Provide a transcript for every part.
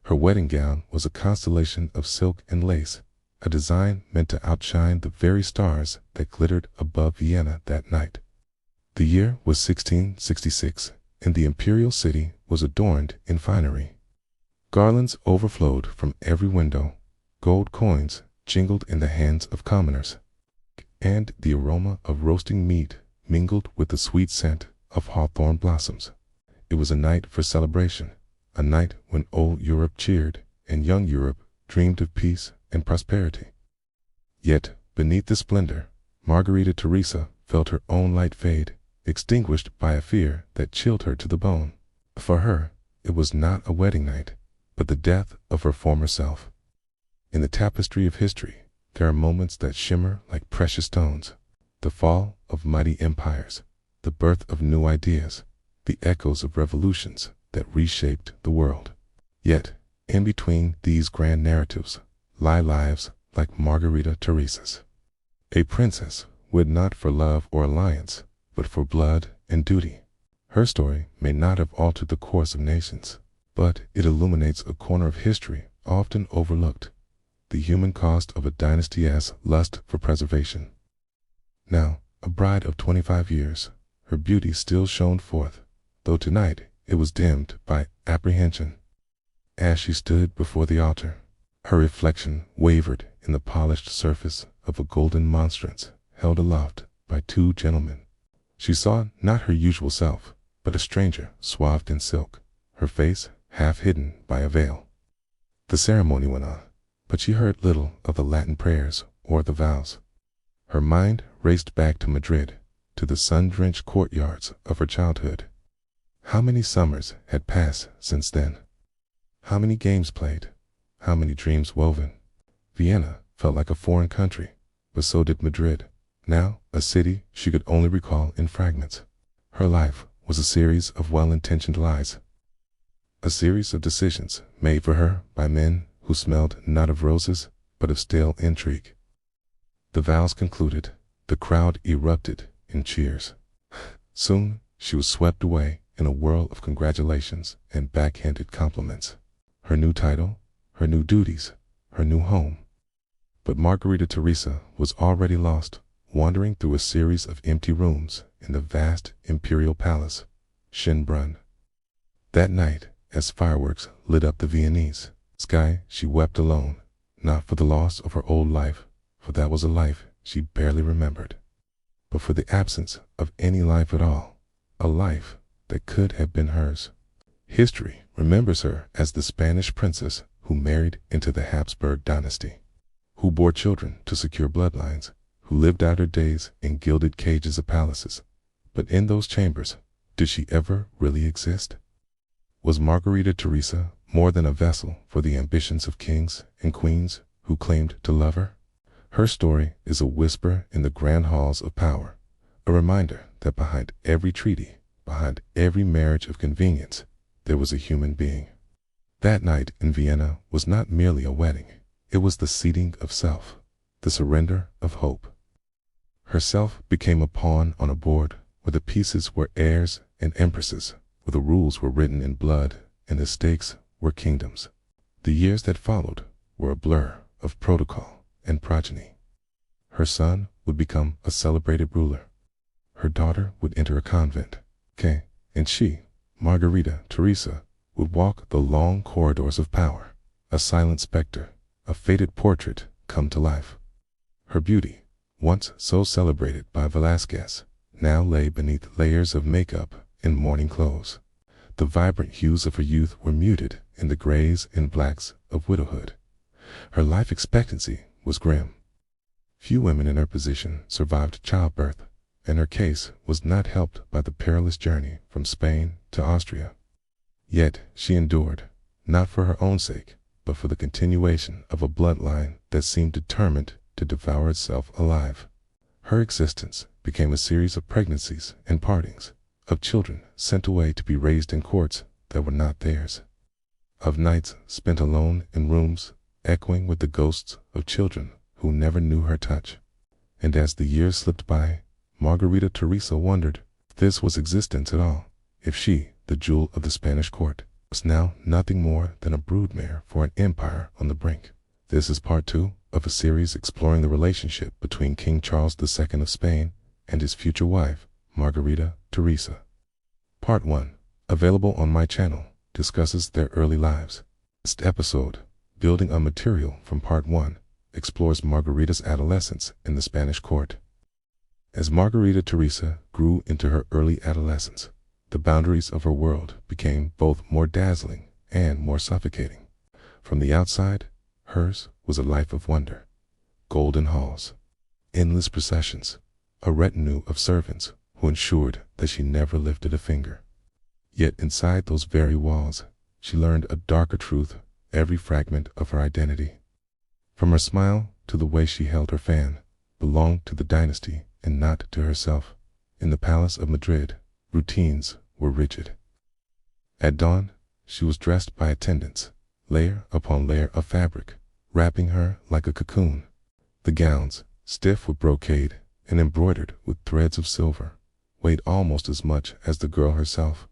Her wedding gown was a constellation of silk and lace, a design meant to outshine the very stars that glittered above Vienna that night. The year was 1666, and the imperial city was adorned in finery. Garlands overflowed from every window, gold coins jingled in the hands of commoners, and the aroma of roasting meat mingled with the sweet scent of hawthorn blossoms. It was a night for celebration, a night when old Europe cheered and young Europe dreamed of peace and prosperity. Yet, beneath the splendor, Margarita Teresa felt her own light fade, extinguished by a fear that chilled her to the bone. For her, it was not a wedding night, but the death of her former self. In the tapestry of history, there are moments that shimmer like precious stones: the fall of mighty empires, the birth of new ideas, the echoes of revolutions that reshaped the world. Yet, in between these grand narratives lie lives like Margarita Teresa's. A princess wed not for love or alliance, but for blood and duty. Her story may not have altered the course of nations, but it illuminates a corner of history often overlooked: the human cost of a dynasty's lust for preservation. Now, a bride of 25 years, her beauty still shone forth, though tonight it was dimmed by apprehension. As she stood before the altar, her reflection wavered in the polished surface of a golden monstrance held aloft by two gentlemen. She saw not her usual self, but a stranger swathed in silk, her face half hidden by a veil. The ceremony went on, but she heard little of the Latin prayers or the vows. Her mind raced back to Madrid, to the sun-drenched courtyards of her childhood. How many summers had passed since then? How many games played? How many dreams woven? Vienna felt like a foreign country, but so did Madrid, now a city she could only recall in fragments. Her life was a series of well-intentioned lies, a series of decisions made for her by men who smelled not of roses, but of stale intrigue. The vows concluded, the crowd erupted in cheers. Soon she was swept away in a whirl of congratulations and backhanded compliments. Her new title, her new duties, her new home. But Margarita Teresa was already lost, wandering through a series of empty rooms in the vast imperial palace, Schönbrunn. That night, as fireworks lit up the Viennese sky, she wept alone, not for the loss of her old life, for that was a life she barely remembered, but for the absence of any life at all, a life that could have been hers. History remembers her as the Spanish princess who married into the Habsburg dynasty, who bore children to secure bloodlines, who lived out her days in gilded cages of palaces. But in those chambers, did she ever really exist? Was Margarita Teresa more than a vessel for the ambitions of kings and queens who claimed to love her? Her story is a whisper in the grand halls of power, a reminder that behind every treaty, behind every marriage of convenience, there was a human being. That night in Vienna was not merely a wedding, it was the seating of self, the surrender of hope. Herself became a pawn on a board where the pieces were heirs and empresses, where the rules were written in blood and the stakes were kingdoms. The years that followed were a blur of protocol and progeny. Her son would become a celebrated ruler. Her daughter would enter a convent, and she, Margarita Teresa, would walk the long corridors of power, a silent specter, a faded portrait come to life. Her beauty, once so celebrated by Velázquez, now lay beneath layers of makeup and mourning clothes. The vibrant hues of her youth were muted in the grays and blacks of widowhood. Her life expectancy was grim. Few women in her position survived childbirth, and her case was not helped by the perilous journey from Spain to Austria. Yet she endured, not for her own sake, but for the continuation of a bloodline that seemed determined to devour itself alive. Her existence became a series of pregnancies and partings, of children sent away to be raised in courts that were not theirs, of nights spent alone in rooms echoing with the ghosts of children who never knew her touch. And as the years slipped by, Margarita Teresa wondered if this was existence at all, if she, the jewel of the Spanish court, was now nothing more than a broodmare for an empire on the brink. This is part 2 of a series exploring the relationship between King Charles II of Spain and his future wife, Margarita Teresa. Part 1, available on my channel, discusses their early lives. This episode, building on material from Part 1, explores Margarita's adolescence in the Spanish court. As Margarita Teresa grew into her early adolescence, the boundaries of her world became both more dazzling and more suffocating. From the outside, hers was a life of wonder. Golden halls, endless processions, a retinue of servants who ensured that she never lifted a finger. Yet inside those very walls, she learned a darker truth every fragment of her identity. From her smile to the way she held her fan, belonged to the dynasty and not to herself. In the Palace of Madrid, routines were rigid. At dawn, she was dressed by attendants, layer upon layer of fabric, wrapping her like a cocoon. The gowns, stiff with brocade and embroidered with threads of silver, weighed almost as much as the girl herself.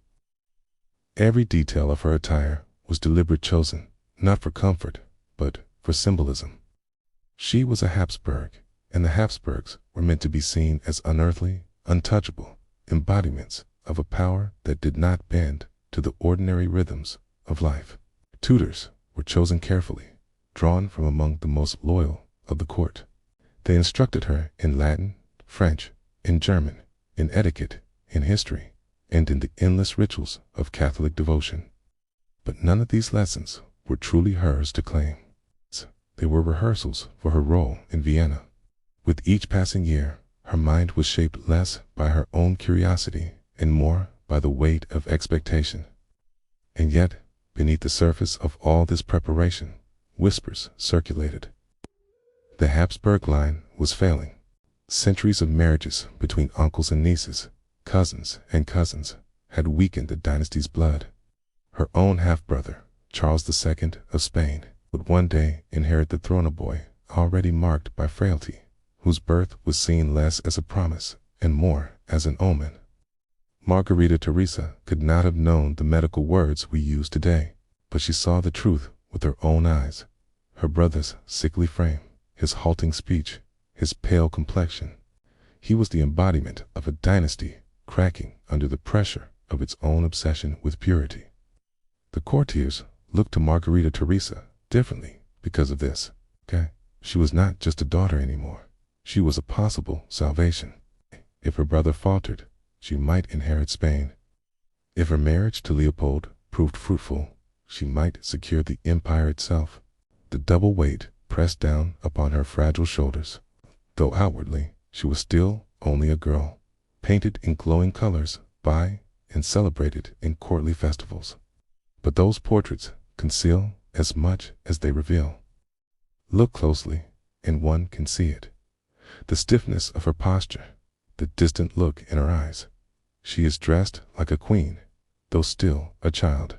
Every detail of her attire was deliberately chosen, not for comfort, but for symbolism. She was a Habsburg, and the Habsburgs were meant to be seen as unearthly, untouchable embodiments of a power that did not bend to the ordinary rhythms of life. Tutors were chosen carefully, drawn from among the most loyal of the court. They instructed her in Latin, French, in German, in etiquette, in history, and in the endless rituals of Catholic devotion. But none of these lessons were truly hers to claim. They were rehearsals for her role in Vienna. With each passing year, her mind was shaped less by her own curiosity and more by the weight of expectation. And yet, beneath the surface of all this preparation, whispers circulated. The Habsburg line was failing. Centuries of marriages between uncles and nieces, cousins and cousins, had weakened the dynasty's blood. Her own half-brother, Charles II of Spain, would one day inherit the throne, a boy already marked by frailty, whose birth was seen less as a promise and more as an omen. Margarita Teresa could not have known the medical words we use today, but she saw the truth with her own eyes. Her brother's sickly frame, his halting speech, his pale complexion. He was the embodiment of a dynasty cracking under the pressure of its own obsession with purity. The courtiers looked to Margarita Teresa differently because of this. She was not just a daughter anymore. She was a possible salvation. If her brother faltered, she might inherit Spain. If her marriage to Leopold proved fruitful, she might secure the empire itself. The double weight pressed down upon her fragile shoulders. Though outwardly she was still only a girl, painted in glowing colors by and celebrated in courtly festivals. But those portraits conceal as much as they reveal. Look closely, and one can see it. The stiffness of her posture, the distant look in her eyes. She is dressed like a queen, though still a child.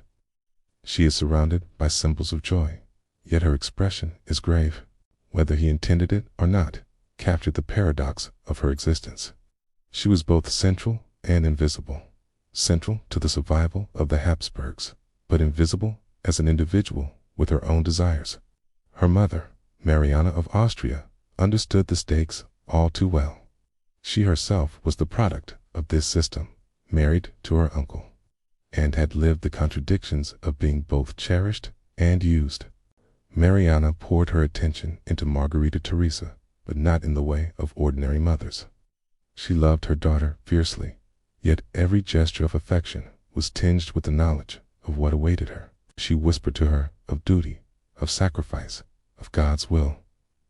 She is surrounded by symbols of joy, yet her expression is grave. Whether he intended it or not, captured the paradox of her existence. She was both central and invisible. Central to the survival of the Habsburgs, but invisible as an individual with her own desires. Her mother, Mariana of Austria, understood the stakes all too well. She herself was the product of this system, married to her uncle, and had lived the contradictions of being both cherished and used. Mariana poured her attention into Margarita Teresa, but not in the way of ordinary mothers. She loved her daughter fiercely, yet every gesture of affection was tinged with the knowledge of what awaited her. She whispered to her of duty, of sacrifice, of God's will.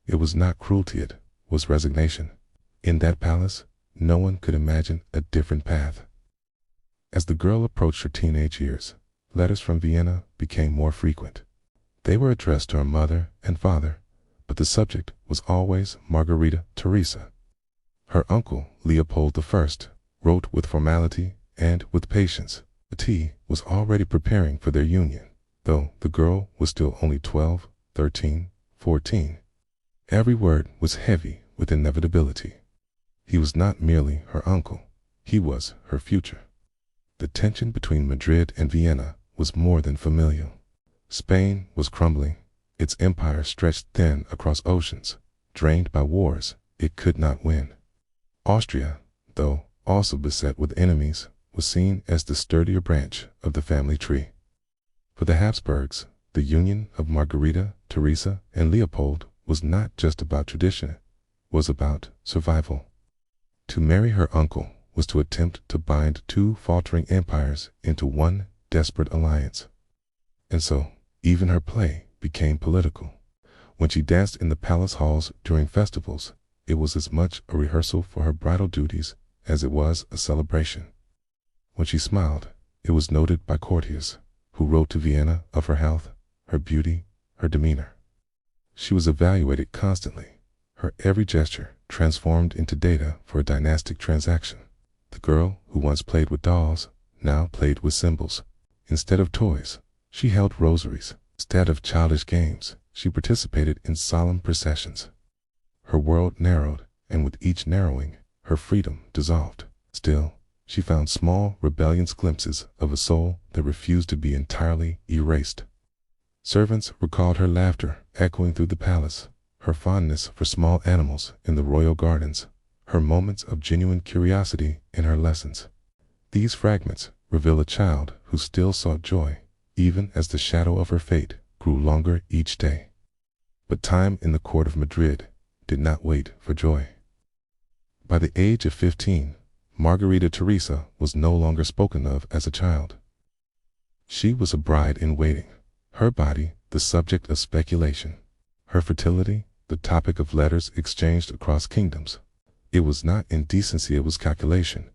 It was not cruelty, it was resignation. In that palace, no one could imagine a different path. As the girl approached her teenage years, letters from Vienna became more frequent. They were addressed to her mother and father, but the subject was always Margarita Teresa. Her uncle, Leopold I, wrote with formality and with patience. The tea was already preparing for their union, though the girl was still only 12, 13, 14. Every word was heavy with inevitability. He was not merely her uncle, he was her future. The tension between Madrid and Vienna was more than familial. Spain was crumbling, its empire stretched thin across oceans, drained by wars it could not win. Austria, though also beset with enemies, was seen as the sturdier branch of the family tree. For the Habsburgs, the union of Margarita, Teresa, and Leopold was not just about tradition, it was about survival. To marry her uncle was to attempt to bind two faltering empires into one desperate alliance. And so, even her play became political. When she danced in the palace halls during festivals, it was as much a rehearsal for her bridal duties as it was a celebration. When she smiled, it was noted by courtiers, who wrote to Vienna of her health, her beauty, her demeanor. She was evaluated constantly, her every gesture transformed into data for a dynastic transaction. The girl who once played with dolls now played with symbols. Instead of toys, she held rosaries. Instead of childish games, she participated in solemn processions. Her world narrowed, and with each narrowing, her freedom dissolved. Still, she found small, rebellious glimpses of a soul that refused to be entirely erased. Servants recalled her laughter echoing through the palace, her fondness for small animals in the royal gardens, her moments of genuine curiosity in her lessons. These fragments reveal a child who still sought joy, even as the shadow of her fate grew longer each day. But time in the court of Madrid did not wait for joy. By the age of 15, Margarita Teresa was no longer spoken of as a child. She was a bride in waiting, her body the subject of speculation, her fertility the topic of letters exchanged across kingdoms. It was not indecency, it was calculation.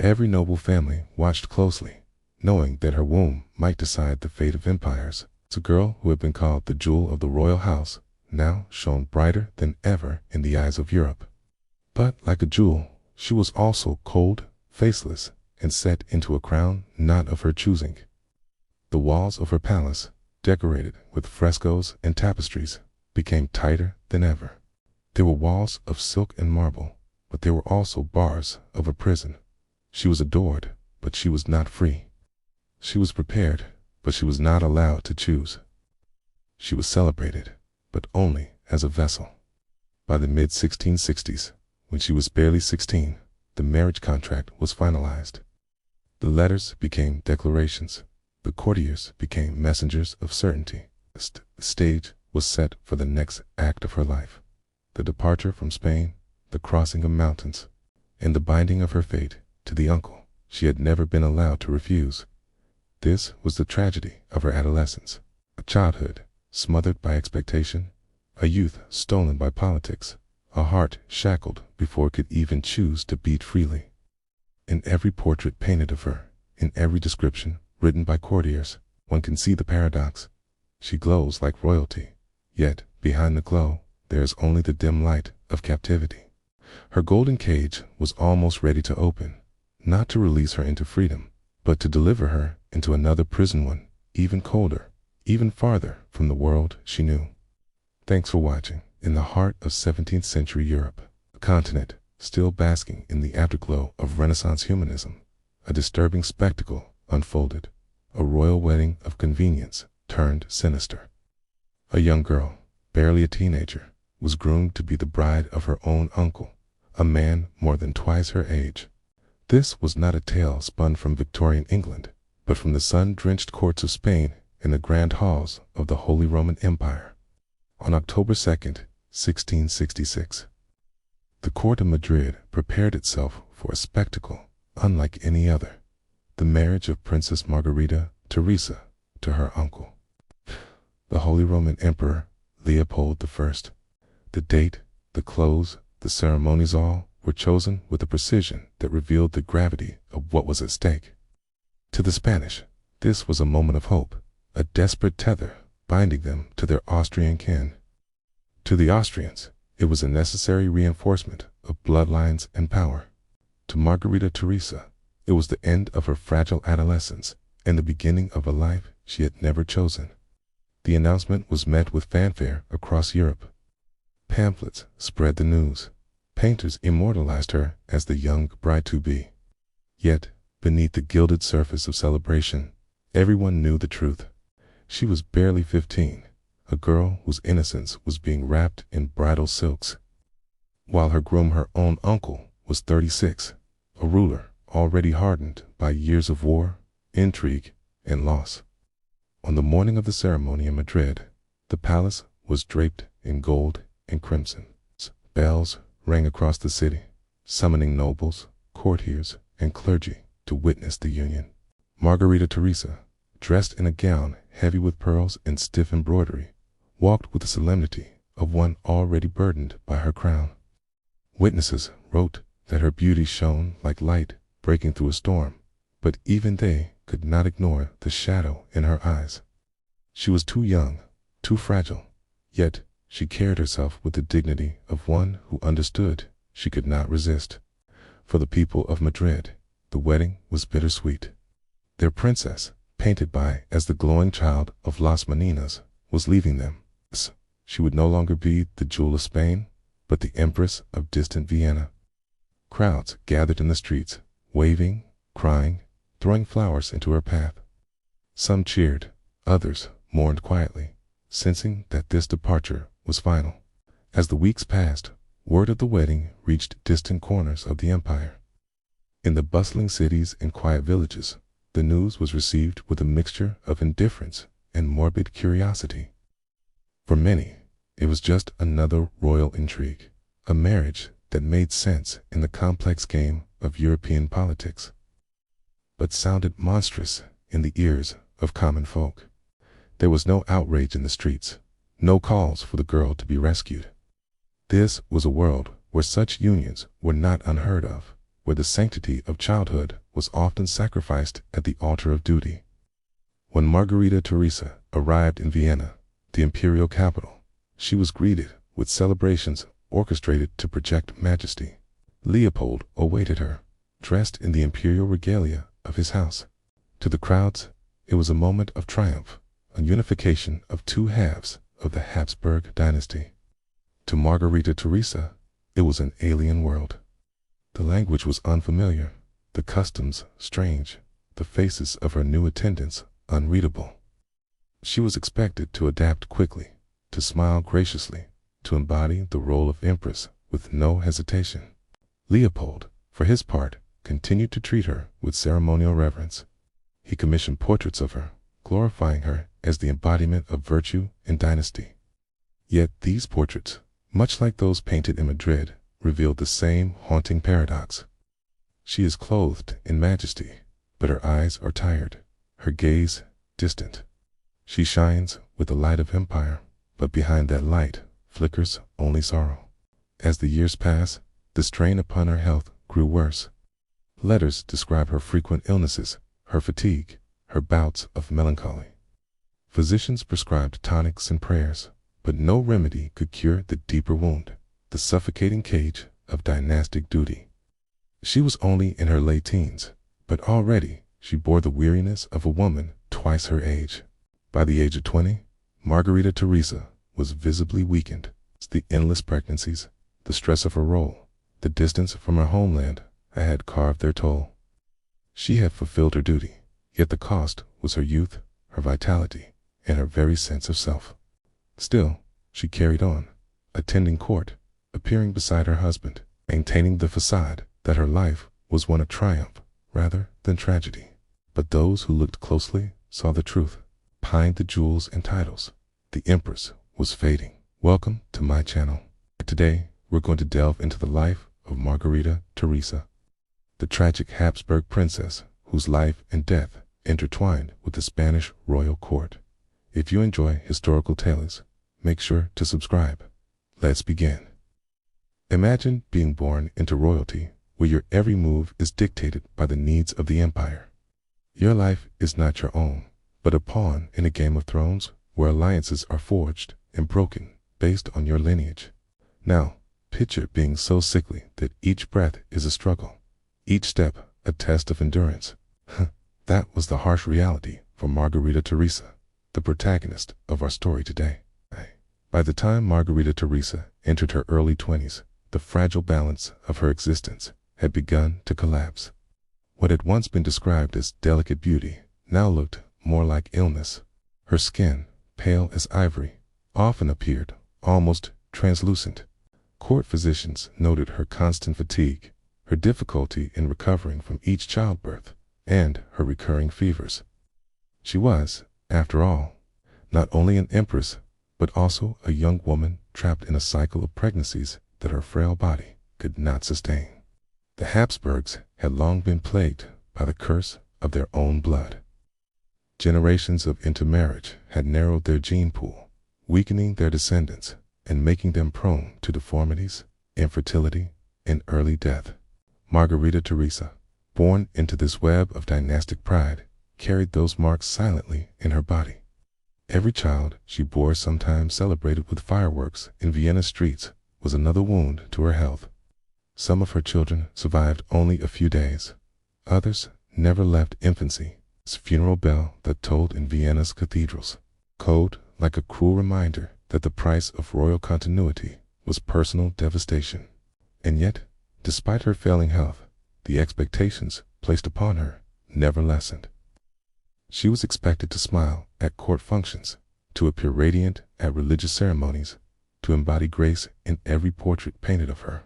Every noble family watched closely, knowing that her womb might decide the fate of empires. The girl who had been called the jewel of the royal house now shone brighter than ever in the eyes of Europe. But like a jewel, she was also cold, faceless, and set into a crown not of her choosing. The walls of her palace, decorated with frescoes and tapestries, became tighter than ever. There were walls of silk and marble, but there were also bars of a prison. She was adored, but she was not free. She was prepared, but she was not allowed to choose. She was celebrated, but only as a vessel. By the mid-1660s, when she was barely 16, the marriage contract was finalized. The letters became declarations. The courtiers became messengers of certainty. The stage was set for the next act of her life. The departure from Spain, the crossing of mountains, and the binding of her fate to the uncle she had never been allowed to refuse. This was the tragedy of her adolescence, a childhood smothered by expectation, a youth stolen by politics, a heart shackled before it could even choose to beat freely. In every portrait painted of her, in every description written by courtiers, one can see the paradox. She glows like royalty, yet behind the glow there is only the dim light of captivity. Her golden cage was almost ready to open, not to release her into freedom, but to deliver her into another prison, one even colder, even farther from the world she knew. Thanks for watching. In the heart of 17th century Europe, a continent still basking in the afterglow of Renaissance humanism, a disturbing spectacle unfolded, a royal wedding of convenience turned sinister. A young girl, barely a teenager, was groomed to be the bride of her own uncle, a man more than twice her age. This was not a tale spun from Victorian England, but from the sun-drenched courts of Spain and the grand halls of the Holy Roman Empire. On October 2nd, 1666, the court of Madrid prepared itself for a spectacle unlike any other, the marriage of Princess Margarita Teresa to her uncle, the Holy Roman Emperor Leopold I. The date, the clothes, the ceremonies, all were chosen with a precision that revealed the gravity of what was at stake. To the Spanish, this was a moment of hope, a desperate tether binding them to their Austrian kin. To the Austrians, it was a necessary reinforcement of bloodlines and power. To Margarita Teresa, it was the end of her fragile adolescence and the beginning of a life she had never chosen. The announcement was met with fanfare across Europe. Pamphlets spread the news. Painters immortalized her as the young bride-to-be. Yet, beneath the gilded surface of celebration, Everyone knew the truth. She was barely 15, a girl whose innocence was being wrapped in bridal silks, while her own uncle, was 36, a ruler already hardened by years of war, intrigue, and loss. On the morning of the ceremony in Madrid, the palace was draped in gold and crimson. Bells rang across the city, summoning nobles, courtiers, and clergy to witness the union. Margarita Teresa, dressed in a gown heavy with pearls and stiff embroidery, walked with the solemnity of one already burdened by her crown. Witnesses wrote that her beauty shone like light breaking through a storm, but even they could not ignore the shadow in her eyes. She was too young, too fragile, yet she carried herself with the dignity of one who understood she could not resist. For the people of Madrid, the wedding was bittersweet. Their princess, painted by as the glowing child of Las Meninas, was leaving them. She would no longer be the jewel of Spain, but the empress of distant Vienna. Crowds gathered in the streets, waving, crying, throwing flowers into her path. Some cheered, others mourned quietly, sensing that this departure was final. As the weeks passed, word of the wedding reached distant corners of the empire. In the bustling cities and quiet villages, the news was received with a mixture of indifference and morbid curiosity. For many, it was just another royal intrigue, a marriage that made sense in the complex game of European politics, but sounded monstrous in the ears of common folk. There was no outrage in the streets, no calls for the girl to be rescued. This was a world where such unions were not unheard of, where the sanctity of childhood was often sacrificed at the altar of duty. When Margarita Teresa arrived in Vienna, the imperial capital, she was greeted with celebrations orchestrated to project majesty. Leopold awaited her, dressed in the imperial regalia of his house. To the crowds, it was a moment of triumph, a unification of two halves of the Habsburg dynasty. To Margarita Teresa, it was an alien world. The language was unfamiliar, the customs strange, the faces of her new attendants unreadable. She was expected to adapt quickly, to smile graciously, to embody the role of empress with no hesitation. Leopold, for his part, continued to treat her with ceremonial reverence. He commissioned portraits of her, glorifying her as the embodiment of virtue and dynasty. Yet these portraits, much like those painted in Madrid, revealed the same haunting paradox. She is clothed in majesty, but her eyes are tired, her gaze distant. She shines with the light of empire, but behind that light flickers only sorrow. As the years pass, the strain upon her health grew worse. Letters describe her frequent illnesses, her fatigue, her bouts of melancholy. Physicians prescribed tonics and prayers, but no remedy could cure the deeper wound, the suffocating cage of dynastic duty. She was only in her late teens, but already she bore the weariness of a woman twice her age. By the age of 20, Margarita Teresa was visibly weakened. The endless pregnancies, the stress of her role, the distance from her homeland had carved their toll. She had fulfilled her duty, yet the cost was her youth, her vitality, and her very sense of self. Still, she carried on, attending court, appearing beside her husband, maintaining the facade that her life was one of triumph rather than tragedy. But those who looked closely saw the truth. Behind the jewels and titles, the empress was fading. Welcome to my channel. Today, we're going to delve into the life of Margarita Teresa, the tragic Habsburg princess whose life and death intertwined with the Spanish royal court. If you enjoy historical tales, make sure to subscribe. Let's begin. Imagine being born into royalty where your every move is dictated by the needs of the empire. Your life is not your own, but a pawn in a game of thrones where alliances are forged and broken based on your lineage. Now, picture being so sickly that each breath is a struggle, each step a test of endurance. That was the harsh reality for Margarita Teresa, the protagonist of our story today. By the time Margarita Teresa entered her early 20s, the fragile balance of her existence had begun to collapse. What had once been described as delicate beauty now looked more like illness. Her skin, pale as ivory, often appeared almost translucent. Court physicians noted her constant fatigue, her difficulty in recovering from each childbirth, and her recurring fevers. She was, after all, not only an empress, but also a young woman trapped in a cycle of pregnancies that her frail body could not sustain. The Habsburgs had long been plagued by the curse of their own blood. Generations of intermarriage had narrowed their gene pool, weakening their descendants and making them prone to deformities, infertility, and early death. Margarita Teresa, born into this web of dynastic pride, carried those marks silently in her body. Every child she bore, sometimes celebrated with fireworks in Vienna streets, was another wound to her health. Some of her children survived only a few days. Others never left infancy. This funeral bell that tolled in Vienna's cathedrals, code like a cruel reminder that the price of royal continuity was personal devastation. And yet, despite her failing health, the expectations placed upon her never lessened. She was expected to smile at court functions, to appear radiant at religious ceremonies, to embody grace in every portrait painted of her.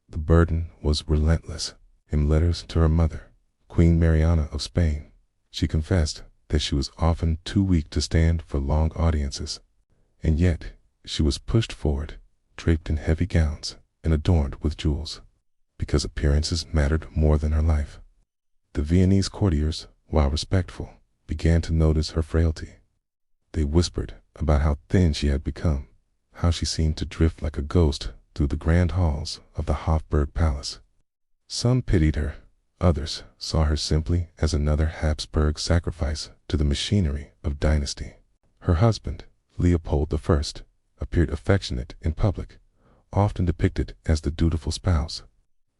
The burden was relentless. In letters to her mother, Queen Mariana of Spain, she confessed that she was often too weak to stand for long audiences, and yet she was pushed forward, draped in heavy gowns and adorned with jewels, because appearances mattered more than her life. The Viennese courtiers, while respectful, began to notice her frailty. They whispered about how thin she had become, how she seemed to drift like a ghost through the grand halls of the Habsburg palace. Some pitied her, others saw her simply as another Habsburg sacrifice to the machinery of dynasty. Her husband, Leopold I, appeared affectionate in public, often depicted as the dutiful spouse.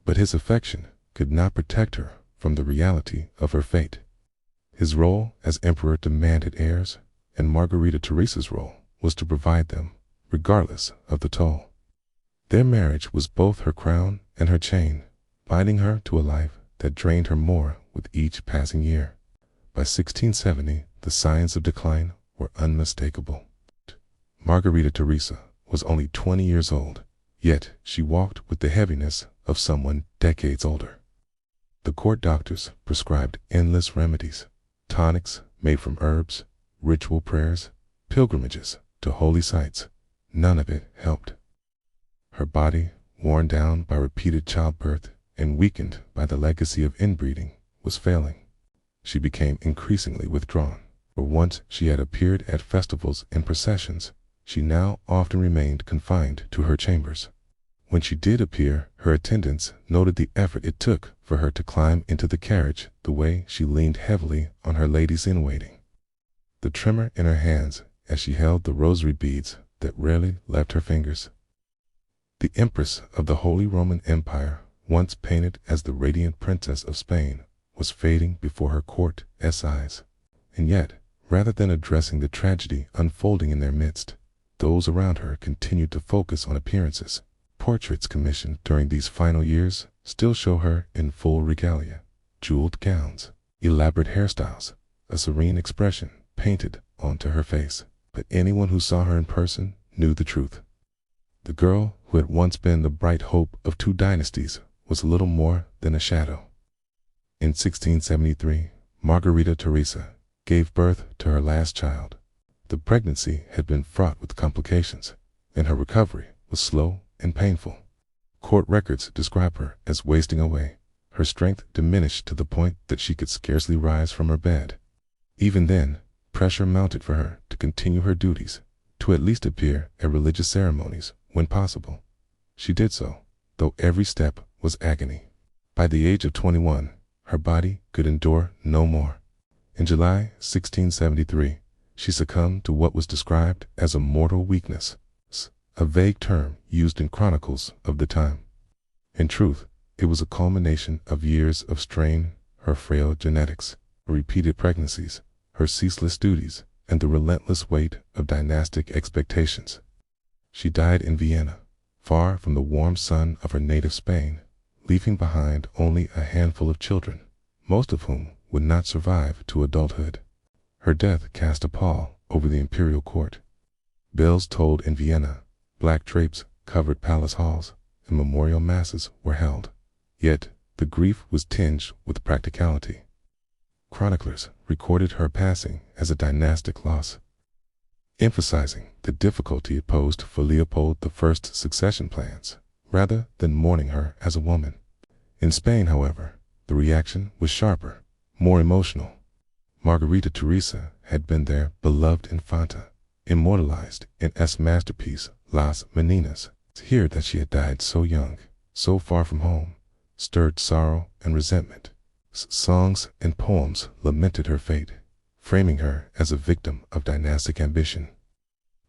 But his affection could not protect her from the reality of her fate. His role as emperor demanded heirs, and Margarita Teresa's role was to provide them, regardless of the toll. Their marriage was both her crown and her chain, binding her to a life that drained her more with each passing year. By 1670, the signs of decline were unmistakable. Margarita Teresa was only 20 years old, yet she walked with the heaviness of someone decades older. The court doctors prescribed endless remedies, tonics made from herbs, ritual prayers, pilgrimages to holy sites. None of it helped. Her body, worn down by repeated childbirth and weakened by the legacy of inbreeding, was failing. She became increasingly withdrawn. For once she had appeared at festivals and processions, she now often remained confined to her chambers. When she did appear, her attendants noted the effort it took for her to climb into the carriage, the way she leaned heavily on her ladies-in-waiting, the tremor in her hands as she held the rosary beads that rarely left her fingers. The Empress of the Holy Roman Empire, once painted as the radiant Princess of Spain, was fading before her court's eyes. And yet, rather than addressing the tragedy unfolding in their midst, those around her continued to focus on appearances. Portraits commissioned during these final years still show her in full regalia, jeweled gowns, elaborate hairstyles, a serene expression painted onto her face. But anyone who saw her in person knew the truth. The girl who had once been the bright hope of two dynasties was little more than a shadow. In 1673, Margarita Teresa gave birth to her last child. The pregnancy had been fraught with complications, and her recovery was slow and painful. Court records describe her as wasting away, her strength diminished to the point that she could scarcely rise from her bed. Even then, pressure mounted for her to continue her duties, to at least appear at religious ceremonies when possible. She did so, though every step was agony. By the age of 21, her body could endure no more. In July 1673, she succumbed to what was described as a mortal weakness, a vague term used in chronicles of the time. In truth, it was a culmination of years of strain, her frail genetics, her repeated pregnancies, her ceaseless duties, and the relentless weight of dynastic expectations. She died in Vienna, far from the warm sun of her native Spain, leaving behind only a handful of children, most of whom would not survive to adulthood. Her death cast a pall over the imperial court. Bells tolled in Vienna, black drapes covered palace halls, and memorial masses were held. Yet the grief was tinged with practicality. Chroniclers recorded her passing as a dynastic loss, emphasizing the difficulty it posed for Leopold I's succession plans, rather than mourning her as a woman. In Spain, however, the reaction was sharper, more emotional. Margarita Teresa had been their beloved infanta, immortalized in S masterpiece Las Meninas. To hear that she had died so young, so far from home, stirred sorrow and resentment. Songs and poems lamented her fate, framing her as a victim of dynastic ambition,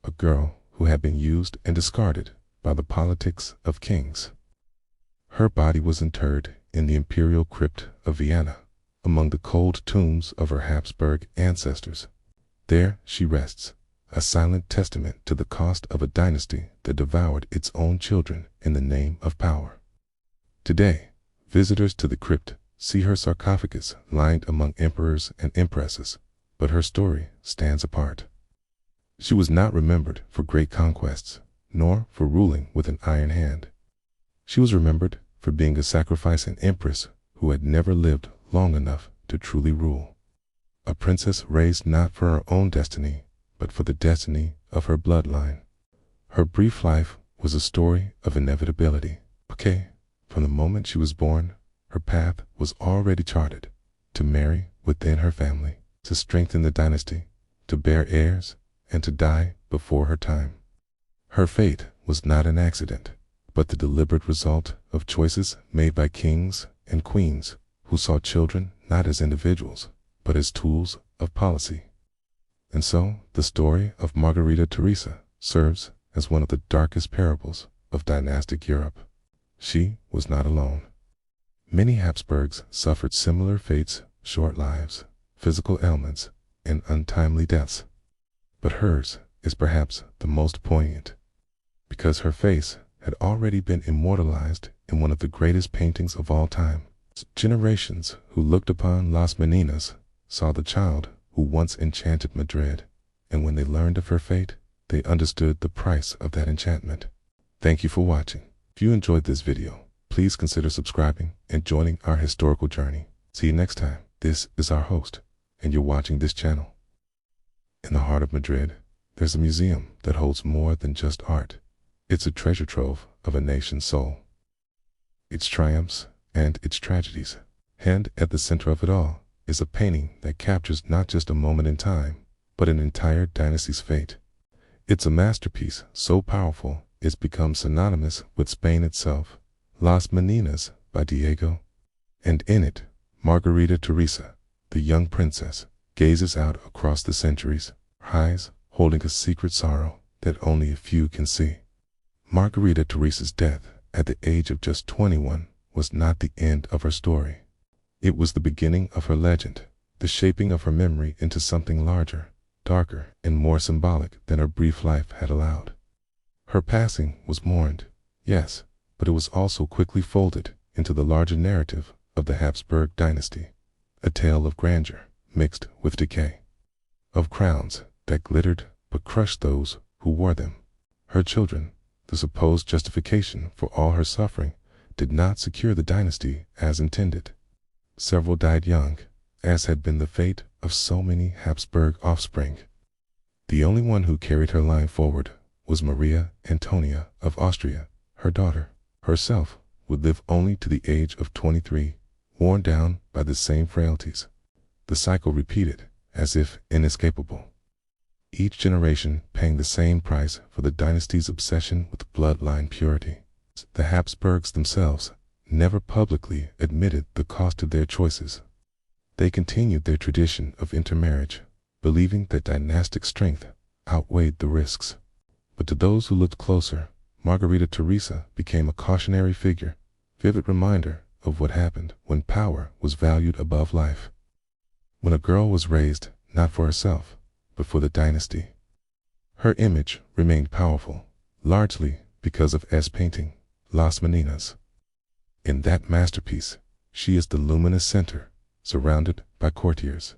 a girl who had been used and discarded by the politics of kings. Her body was interred in the imperial crypt of Vienna, among the cold tombs of her Habsburg ancestors. There she rests, a silent testament to the cost of a dynasty that devoured its own children in the name of power. Today, visitors to the crypt see her sarcophagus lined among emperors and empresses, but her story stands apart. She was not remembered for great conquests, nor for ruling with an iron hand. She was remembered for being a sacrificing empress who had never lived long enough to truly rule. A princess raised not for her own destiny, but for the destiny of her bloodline. Her brief life was a story of inevitability. From the moment she was born, her path was already charted: to marry within her family, to strengthen the dynasty, to bear heirs, and to die before her time. Her fate was not an accident, but the deliberate result of choices made by kings and queens who saw children not as individuals, but as tools of policy. And so, the story of Margarita Teresa serves as one of the darkest parables of dynastic Europe. She was not alone. Many Habsburgs suffered similar fates: short lives, physical ailments, and untimely deaths. But hers is perhaps the most poignant, because her face had already been immortalized in one of the greatest paintings of all time. Generations who looked upon Las Meninas saw the child who once enchanted Madrid, and when they learned of her fate, they understood the price of that enchantment. Thank you for watching. If you enjoyed this video, please consider subscribing and joining our historical journey. See you next time. This is our host, and you're watching this channel. In the heart of Madrid, there's a museum that holds more than just art. It's a treasure trove of a nation's soul, its triumphs and its tragedies. And at the center of it all is a painting that captures not just a moment in time, but an entire dynasty's fate. It's a masterpiece so powerful it's become synonymous with Spain itself. Las Meninas by Diego. And in it, Margarita Teresa, the young princess, gazes out across the centuries, her eyes holding a secret sorrow that only a few can see. Margarita Teresa's death at the age of just 21 was not the end of her story. It was the beginning of her legend, the shaping of her memory into something larger, darker, and more symbolic than her brief life had allowed. Her passing was mourned, yes, but it was also quickly folded into the larger narrative of the Habsburg dynasty, a tale of grandeur mixed with decay, of crowns that glittered but crushed those who wore them. Her children, the supposed justification for all her suffering, did not secure the dynasty as intended. Several died young, as had been the fate of so many Habsburg offspring. The only one who carried her line forward was Maria Antonia of Austria, her daughter. Herself would live only to the age of 23, worn down by the same frailties. The cycle repeated, as if inescapable, each generation paying the same price for the dynasty's obsession with bloodline purity. The Habsburgs themselves never publicly admitted the cost of their choices. They continued their tradition of intermarriage, believing that dynastic strength outweighed the risks. But to those who looked closer, Margarita Teresa became a cautionary figure, vivid reminder of what happened when power was valued above life. When a girl was raised not for herself, but for the dynasty. Her image remained powerful, largely because of S painting, Las Meninas. In that masterpiece, she is the luminous center, surrounded by courtiers.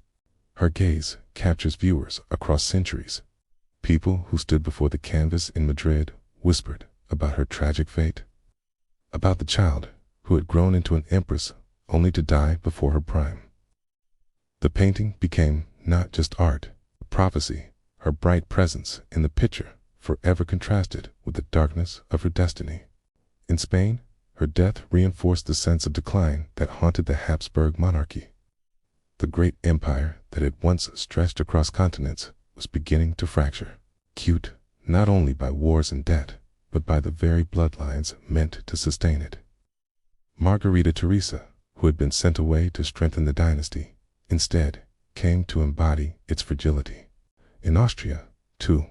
Her gaze captures viewers across centuries. People who stood before the canvas in Madrid whispered about her tragic fate, about the child who had grown into an empress only to die before her prime. The painting became not just art, a prophecy. Her bright presence in the picture forever contrasted with the darkness of her destiny. In Spain, her death reinforced the sense of decline that haunted the Habsburg monarchy. The great empire that had once stretched across continents was beginning to fracture, cued not only by wars and debt, but by the very bloodlines meant to sustain it. Margarita Teresa, who had been sent away to strengthen the dynasty, instead came to embody its fragility. In Austria, too,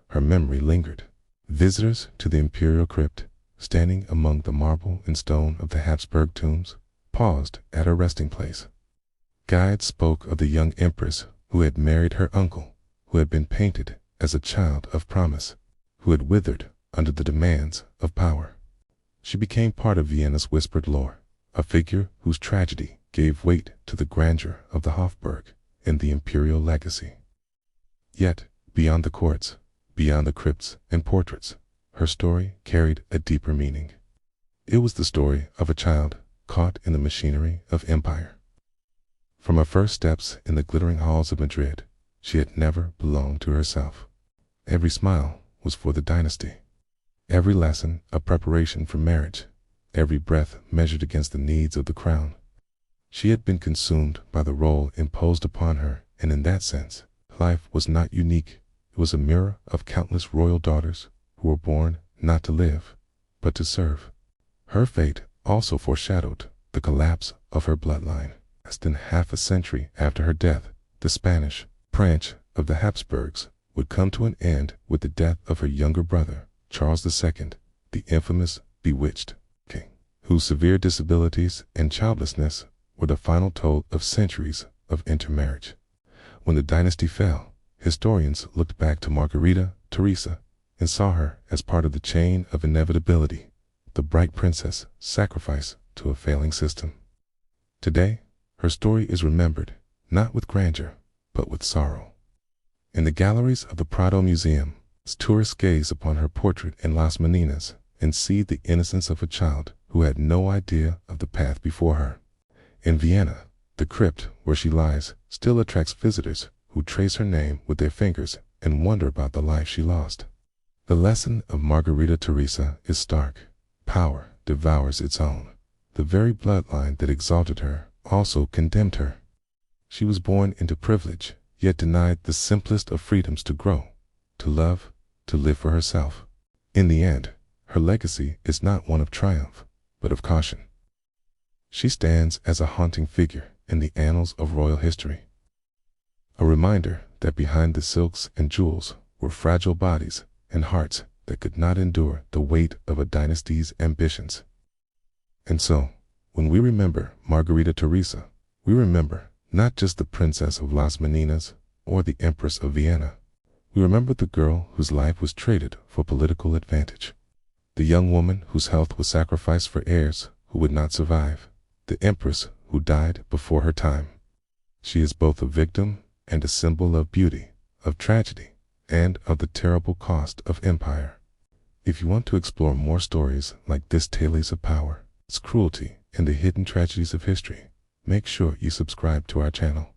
her memory lingered. Visitors to the imperial crypt, standing among the marble and stone of the Habsburg tombs, paused at her resting place. Guides spoke of the young empress who had married her uncle, who had been painted as a child of promise, who had withered under the demands of power. She became part of Vienna's whispered lore, a figure whose tragedy gave weight to the grandeur of the Habsburg and the imperial legacy. Yet, beyond the courts, beyond the crypts and portraits, her story carried a deeper meaning. It was the story of a child caught in the machinery of empire. From her first steps in the glittering halls of Madrid, she had never belonged to herself. Every smile was for the dynasty. Every lesson a preparation for marriage. Every breath measured against the needs of the crown. She had been consumed by the role imposed upon her, and in that sense, life was not unique. It was a mirror of countless royal daughters who were born not to live, but to serve. Her fate also foreshadowed the collapse of her bloodline. Less than half a century after her death, the Spanish branch of the Habsburgs would come to an end with the death of her younger brother, Charles II, the infamous Bewitched King, whose severe disabilities and childlessness were the final toll of centuries of intermarriage. When the dynasty fell, historians looked back to Margarita Teresa and saw her as part of the chain of inevitability, the bright princess sacrificed to a failing system. Today, her story is remembered, not with grandeur, but with sorrow. In the galleries of the Prado Museum, tourists gaze upon her portrait in Las Meninas and see the innocence of a child who had no idea of the path before her. In Vienna, the crypt where she lies still attracts visitors who trace her name with their fingers and wonder about the life she lost. The lesson of Margarita Teresa is stark. Power devours its own. The very bloodline that exalted her also condemned her. She was born into privilege, yet denied the simplest of freedoms to grow, to love, to live for herself. In the end, her legacy is not one of triumph, but of caution. She stands as a haunting figure in the annals of royal history. A reminder that behind the silks and jewels were fragile bodies and hearts that could not endure the weight of a dynasty's ambitions. And so, when we remember Margarita Teresa, we remember not just the Princess of Las Meninas or the Empress of Vienna. We remember the girl whose life was traded for political advantage, the young woman whose health was sacrificed for heirs who would not survive, the Empress who died before her time. She is both a victim and a symbol of beauty, of tragedy, and of the terrible cost of empire. If you want to explore more stories like this tales of power, its cruelty, and the hidden tragedies of history, make sure you subscribe to our channel.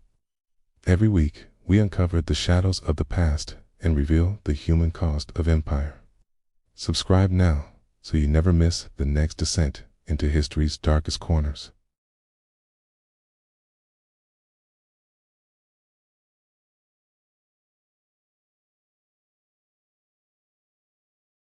Every week, we uncover the shadows of the past and reveal the human cost of empire. Subscribe now so you never miss the next descent into history's darkest corners.